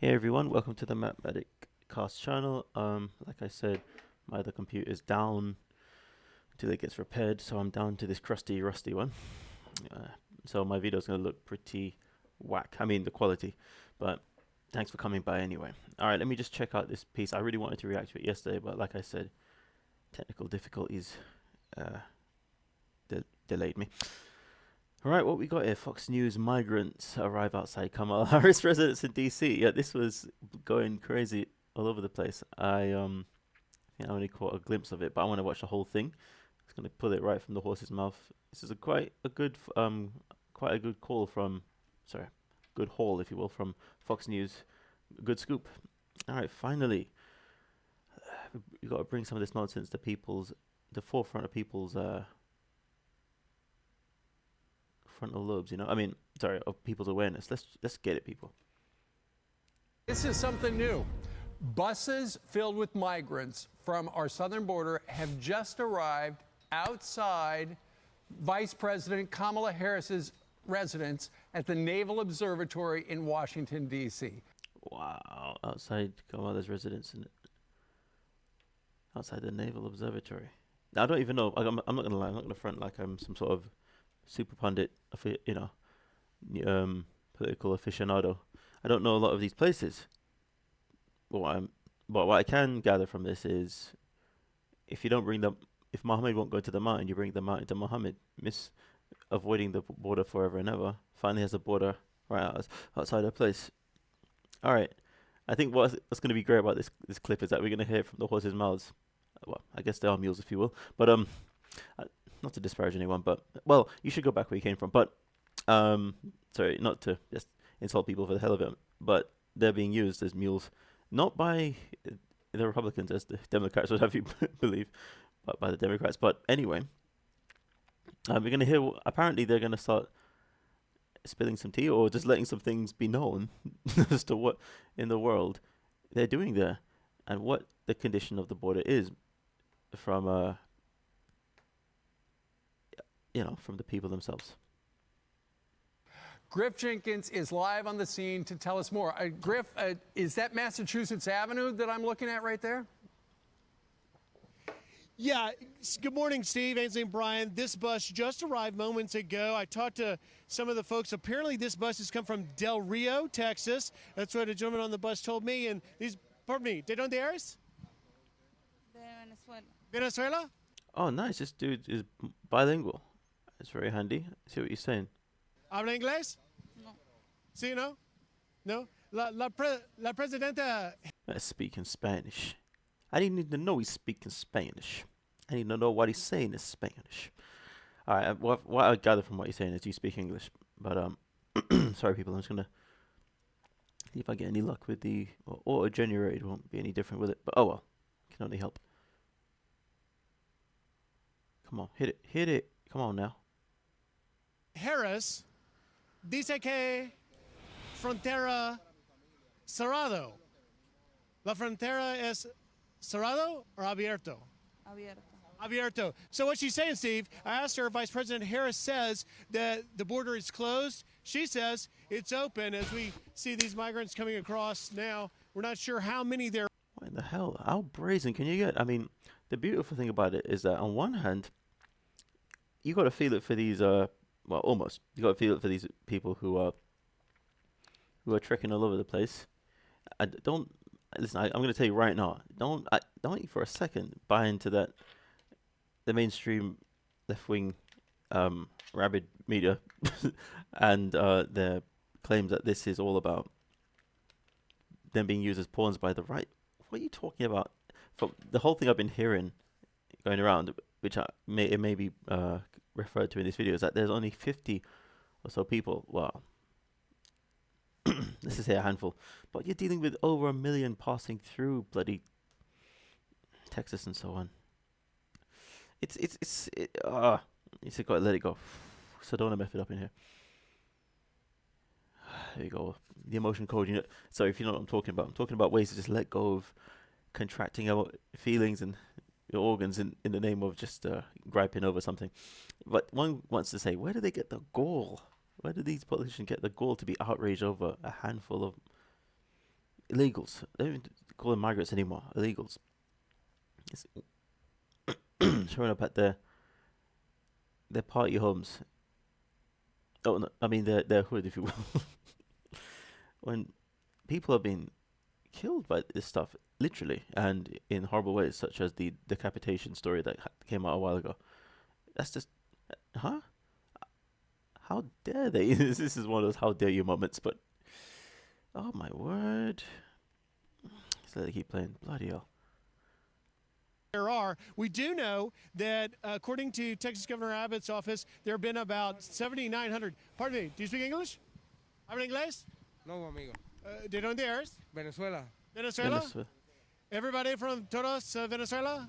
Hey everyone, welcome to the MatMadik cast channel. Like I said, my other computer is down until it gets repaired, so I'm down to this crusty, rusty one. Uh, so my video is gonna look pretty whack. I mean the quality, but thanks for coming by anyway. All right, let me just check out this piece. I really wanted to react to it yesterday, but like I said, technical difficulties uh, delayed me. All right, what we got here? Fox News migrants arrive outside Kamala Harris residence in DC. Yeah, this was going crazy all over the place. I only caught a glimpse of it, but I want to watch the whole thing. It's gonna pull it right from the horse's mouth. This is a quite a good call from, sorry, good haul if you will from Fox News. Good scoop. All right, finally, we got to bring some of this nonsense to the forefront of people's frontal lobes. I mean, sorry, of people's awareness. Let's get it, people. This is something new. Buses filled with migrants from our southern border have just arrived outside Vice President Kamala Harris's residence at the Naval Observatory in Washington, D.C. Wow, outside Kamala's residence and outside the Naval Observatory. Now, I don't even know. I'm not gonna lie. I'm not gonna front like I'm some sort of super pundit, political aficionado. I don't know a lot of these places. But what I can gather from this is, if you don't bring them, if Muhammad won't go to the mountain, you bring the mountain to Muhammad. Avoiding the border forever and ever. Finally has a border right outside her place. All right. I think what's going to be great about this clip is that we're going to hear from the horses' mouths. Well, I guess they are mules, if you will. But not to disparage anyone, but well, you should go back where you came from. But sorry, not to just insult people for the hell of it, but they're being used as mules, not by the Republicans, as the Democrats would have you believe, but by the Democrats. But anyway, we're going to hear. Apparently, they're going to start spilling some tea or just letting some things be known as to what in the world they're doing there and what the condition of the border is from from the people themselves. Griff Jenkins is live on the scene to tell us more. Griff, is that Massachusetts Avenue that I'm looking at right there? Yeah, good morning, Steve, Ainsley, and Brian. This bus just arrived moments ago. I talked to some of the folks. Apparently, this bus has come from Del Rio, Texas. That's what a gentleman on the bus told me. And pardon me, ¿de dónde eres? De Venezuela. Venezuela? Oh, nice. This dude is bilingual. It's very handy. See what you're saying. ¿Habla inglés? No. Sí, no? No? La presidenta. Let's speak in Spanish. I didn't need to know he's speaking Spanish. I need to know what he's saying is Spanish. All right. What I gather from what you're saying is you speak English. But sorry, people. I'm just gonna see if I get any luck with the auto generated. Won't be any different with it. But oh well, can only help. Come on, hit it. Come on now. Harris dice que frontera cerrado. La frontera es cerrado or abierto? Abierto. Abierto. So what she's saying, Steve, I asked her, Vice President Harris says that the border is closed. She says it's open as we see these migrants coming across now. We're not sure how many there. What in the hell? How brazen can you get? I mean, the beautiful thing about it is that on one hand, you got to feel it for these, almost. You got to feel it for these people who are trekking all over the place. I don't listen. I'm going to tell you right now. Don't for a second buy into that. The mainstream left-wing, rabid media, and their claims that this is all about them being used as pawns by the right. What are you talking about? From the whole thing I've been hearing going around, which it may be referred to in this video, is that there's only 50 or so people. Well, this is a handful, but you're dealing with over 1 million passing through bloody Texas and so on. It's got to let it go. So don't want to mess it up in here. There you go. The emotion code. So if you know what I'm talking about ways to just let go of contracting our feelings and your organs in the name of just griping over something. But one wants to say, where do they get the gall? Where do these politicians get the gall to be outraged over a handful of illegals. They don't even call them migrants anymore. Illegals. It's showing up at their party homes. Oh, no, I mean their hood, if you will. When people have been killed by this stuff, literally, and in horrible ways, such as the decapitation story that came out a while ago. That's just, huh? How dare they? This is one of those how dare you moments, but oh my word. Just let it keep playing. Bloody hell. There are. We do know that according to Texas Governor Abbott's office, there have been about 7,900. Pardon me, do you speak English? ¿Habla inglés? No, amigo. ¿De dónde eres? Venezuela. Venezuela? Venezuela. Everybody from todos Venezuela?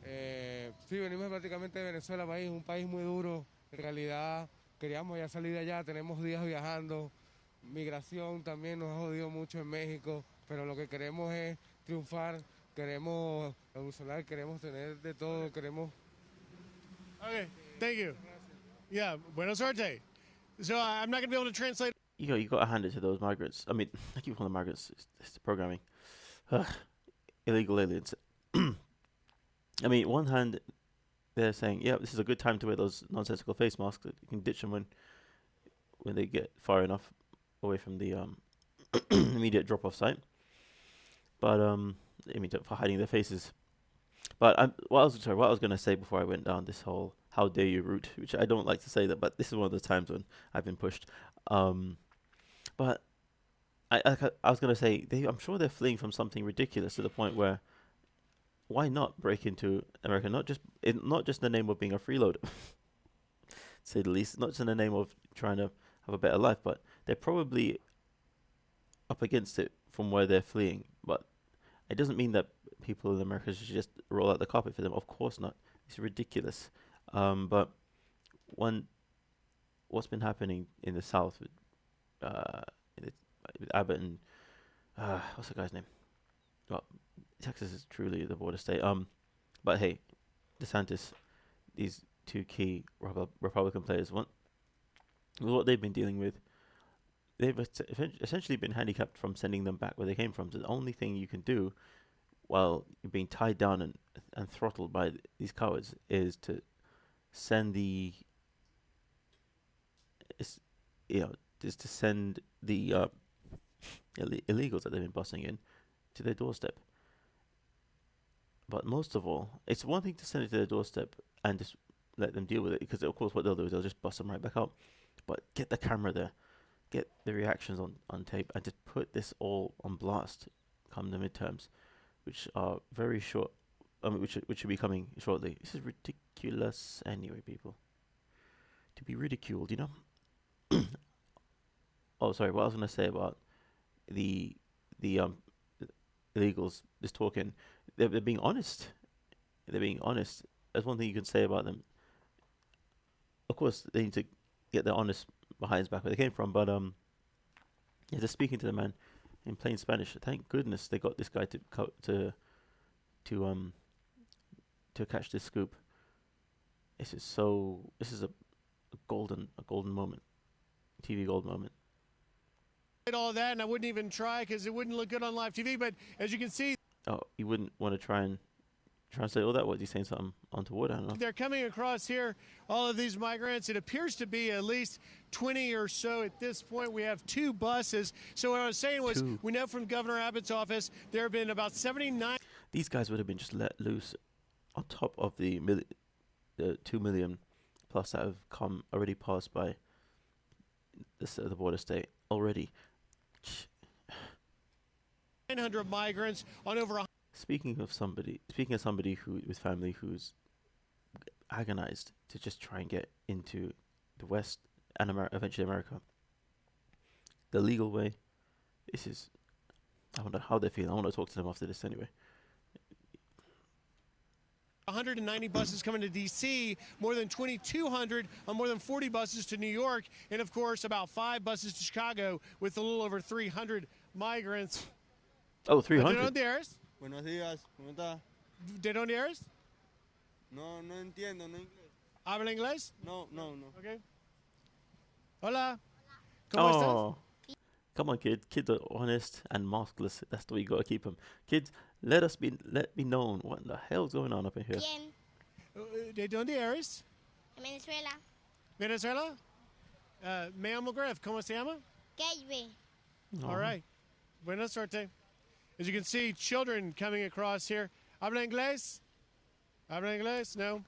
Sí, venimos prácticamente de Venezuela, país, un país muy duro. En realidad, queríamos ya salir de allá, tenemos días viajando. Migración también nos ha jodido mucho en México, pero lo que queremos es triunfar, queremos evolucionar, queremos tener de todo, queremos... Okay, thank you. Yeah, buena suerte. So I'm not going to be able to translate. You got to hand it to those migrants. I mean, I keep calling them migrants. It's the programming. Ugh. Illegal aliens. I mean, one hand, they're saying, yeah, this is a good time to wear those nonsensical face masks. You can ditch them when they get far enough away from the immediate drop-off site. But I mean, for hiding their faces. But what I was going to say before I went down this whole "how dare you" route, which I don't like to say that, but this is one of the times when I've been pushed. But I was going to say, I'm sure they're fleeing from something ridiculous to the point where, why not break into America? Not just in the name of being a freeloader, to say the least. Not just in the name of trying to have a better life, but they're probably up against it from where they're fleeing. But it doesn't mean that people in America should just roll out the carpet for them. Of course not. It's ridiculous. But what's been happening in the South with Abbott and what's the guy's name? Well, Texas is truly the border state. But hey, DeSantis, these two key Republican players, what they've been dealing with, they've essentially been handicapped from sending them back where they came from. So the only thing you can do while you're being tied down and throttled by these cowards is to send the illegals that they've been busing in to their doorstep. But most of all, it's one thing to send it to their doorstep and just let them deal with it, because of course what they'll do is they'll just bust them right back out. But get the camera there, get the reactions on tape, and just put this all on blast come the midterms, which are very short. I mean, which should be coming shortly. This is ridiculous anyway, people. To be ridiculed, you know. Oh, sorry. What I was going to say about the illegals just talking, they're being honest. They're being honest. That's one thing you can say about them. Of course, they need to get their honest behinds back where they came from. But yeah, just speaking to the man in plain Spanish. Thank goodness they got this guy to catch this scoop. This is a golden moment, TV gold moment. All that, and I wouldn't even try because it wouldn't look good on live TV. But as you can see, oh, you wouldn't want to try and translate all that? Was he saying something untoward? I don't know. they're coming across here. All of these migrants. It appears to be at least 20 or so at this point. We have two buses. So what I was saying was, we know from Governor Abbott's office there have been about 79. These guys would have been just let loose on top of the 2 million plus that have already passed by the border state already. 900 migrants on over. Speaking of somebody who with family who's agonized to just try and get into the West and eventually America, the legal way. I wonder how they feel. I want to talk to them after this anyway. 190 buses coming to D.C., more than 2,200 on more than 40 buses to New York, and of course about 5 buses to Chicago with a little over 300 migrants. Oh, 300? ¿De dónde eres? Buenos días, ¿cómo está? ¿De dónde eres? No entiendo, no inglés. ¿Habla inglés? No. Okay. Hola. ¿Cómo estás? Oh, Come on, kid. Kids are honest and maskless. That's the way you gotta keep them. Kids, let me known what the hell's going on up in here. Bien, ¿De dónde eres? en Venezuela. Venezuela? Me llamo Griff. ¿Cómo se llama? Gabe. All right. Buena suerte. As you can see, children coming across here. ¿Habla inglés? ¿Habla inglés? No.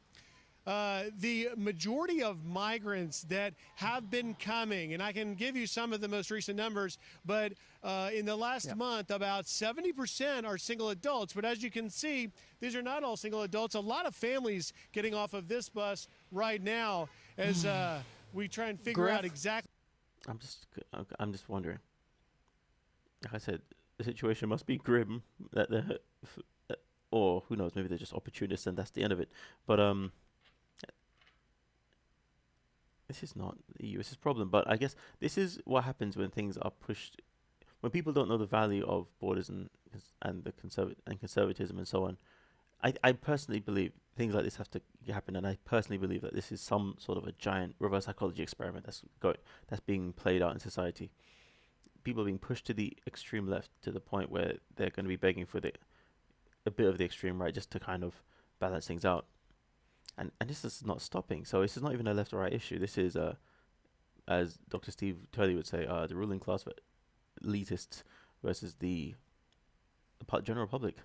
The majority of migrants that have been coming, and I can give you some of the most recent numbers, but in the last month, about 70% are single adults. But as you can see, these are not all single adults. A lot of families getting off of this bus right now as we try and figure out Griff? exactly. I'm just wondering. Like I said, the situation must be grim. Or who knows? Maybe they're just opportunists, and that's the end of it. But this is not the US's problem. But I guess this is what happens when things are pushed, when people don't know the value of borders and the conservatism and so on. I personally believe things like this have to happen, and I personally believe that this is some sort of a giant reverse psychology experiment that's being played out in society. People are being pushed to the extreme left to the point where they're going to be begging for a bit of the extreme right just to kind of balance things out. And this is not stopping. So this is not even a left or right issue. This is, as Dr. Steve Turley would say, the ruling class elitists versus the general public.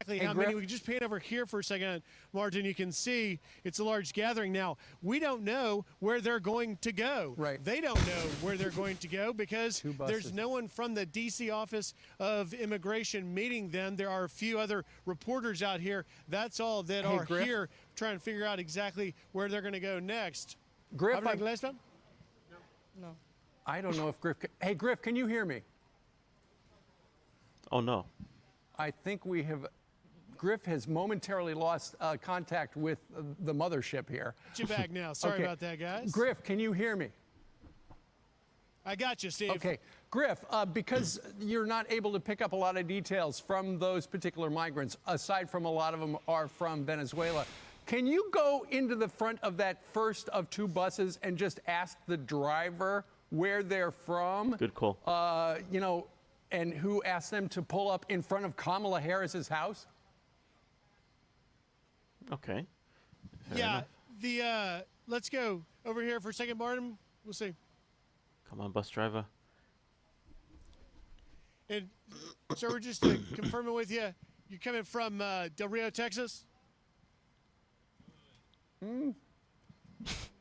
How Griff? many? We can just pan over here for a second, Martin. You can see it's a large gathering. Now, we don't know where they're going to go. Right. They don't know where they're going to go because Two buses. there's no one from the D.C. Office of Immigration meeting them. There are a few other reporters out here. That's all that Hey, are Griff? here trying to figure out exactly where they're going to go next. Griff, Habla inglés, man? I don't know if Griff. Hey, Griff, can you hear me? Oh no. I think we have. Griff has momentarily lost contact with the mothership here. Get you back now. Sorry Okay. about that, guys. Griff, can you hear me? I got you, Steve. Okay, Griff, because you're not able to pick up a lot of details from those particular migrants, aside from a lot of them are from Venezuela, can you go into the front of that first of two buses and just ask the driver where they're from? Good call. And who asked them to pull up in front of Kamala Harris's house? Okay. Fair Yeah. enough. Let's go over here for a second, Martin. We'll see. Come on, bus driver. And so we're just confirming with you. You're coming from Del Rio, Texas. All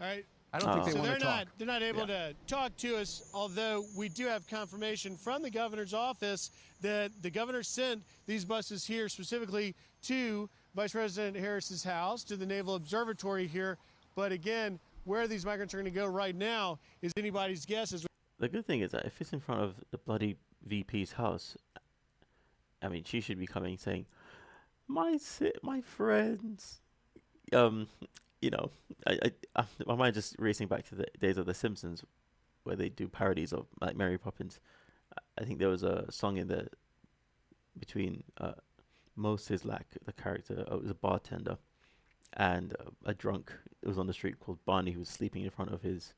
right. I don't think they So want to talk. they're not able to talk to us, although we do have confirmation from the governor's office that the governor sent these buses here specifically to Vice President Harris's house, to the Naval Observatory here. But again, where these migrants are going to go right now is anybody's guess. The good thing is that if it's in front of the bloody VP's house, I mean, she should be coming saying, my friends. My mind just racing back to the days of The Simpsons, where they do parodies of like Mary Poppins. I think there was a song between Mo Sislak, the character, it was a bartender, and a drunk. It was on the street called Barney, who was sleeping in front of his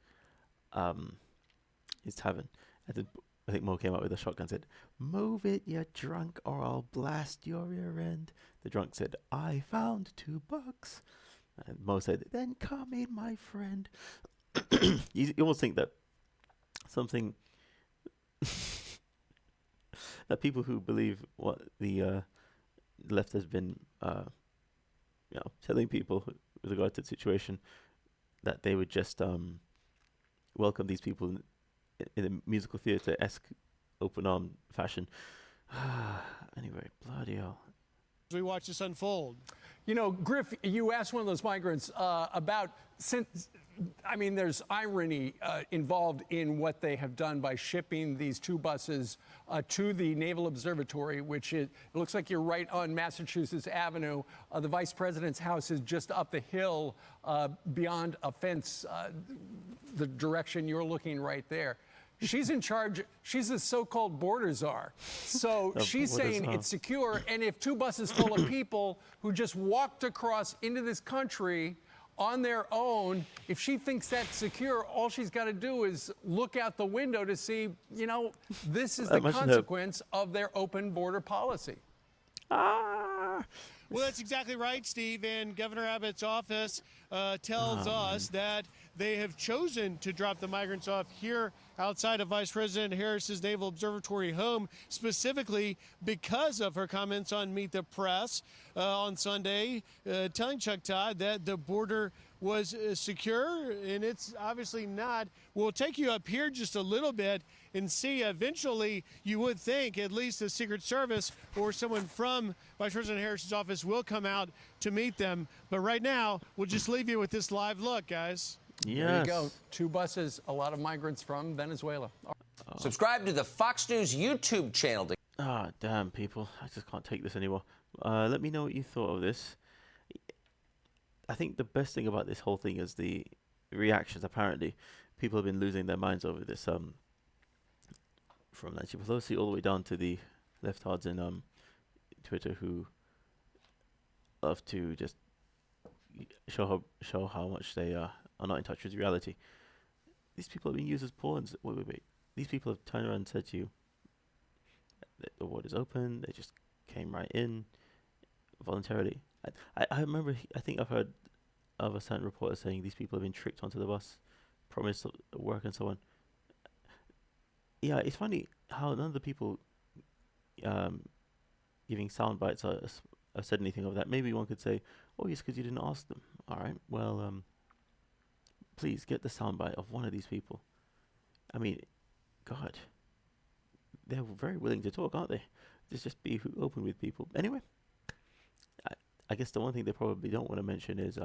tavern. And then I think Mo came out with a shotgun and said, "Move it, you drunk, or I'll blast your rear end." The drunk said, "I found $2." And Mo said, "Then come in, my friend." You almost think that something that people who believe what the left has been, telling people with regard to the situation, that they would just welcome these people in a musical theatre-esque open-arm fashion. Anyway, bloody hell. As we watch this unfold. You know, Griff, you asked one of those migrants there's irony involved in what they have done by shipping these two buses to the Naval Observatory, which it looks like you're right on Massachusetts Avenue. The vice president's house is just up the hill beyond a fence, the direction you're looking right there. She's in charge. She's the so-called border czar. So she's saying it's secure. And if two buses full of people who just walked across into this country on their own. If she thinks that's secure, all she's got to do is look out the window to see, this is the Imagine her- consequence of their open border policy. Ah! Well, that's exactly right, Steve. And Governor Abbott's office tells us that they have chosen to drop the migrants off here outside of Vice President Harris's Naval Observatory home, specifically because of her comments on Meet the Press on Sunday, telling Chuck Todd that the border was secure, and it's obviously not. We'll take you up here just a little bit and see. Eventually, you would think at least the Secret Service or someone from Vice President Harris's office will come out to meet them. But right now, we'll just leave you with this live look, guys. Yes. There you go. 2 buses, a lot of migrants from Venezuela. Subscribe to the Fox News YouTube channel to Ah, damn, people. I just can't take this anymore. Let me know what you thought of this. I think the best thing about this whole thing is the reactions. Apparently, people have been losing their minds over this. From Nancy Pelosi all the way down to the leftards in Twitter who love to just show how much they are not in touch with reality. These people have been used as pawns. Wait. These people have turned around and said to you that the border's open. They just came right in voluntarily. I remember, I think I've heard of a certain reporter saying these people have been tricked onto the bus, promised work and so on. Yeah, it's funny how none of the people giving sound bites have said anything of that. Maybe one could say, oh, yes, because you didn't ask them. All right, well, please get the sound bite of one of these people. I mean, God, they're very willing to talk, aren't they? Just be open with people. Anyway, I guess the one thing they probably don't want to mention is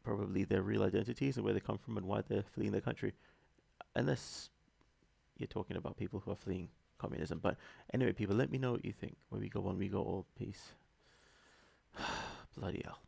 probably their real identities and where they come from and why they're fleeing their country. Unless you're talking about people who are fleeing communism. But anyway, people, let me know what you think. Where we go, one we go all. Peace. Bloody hell.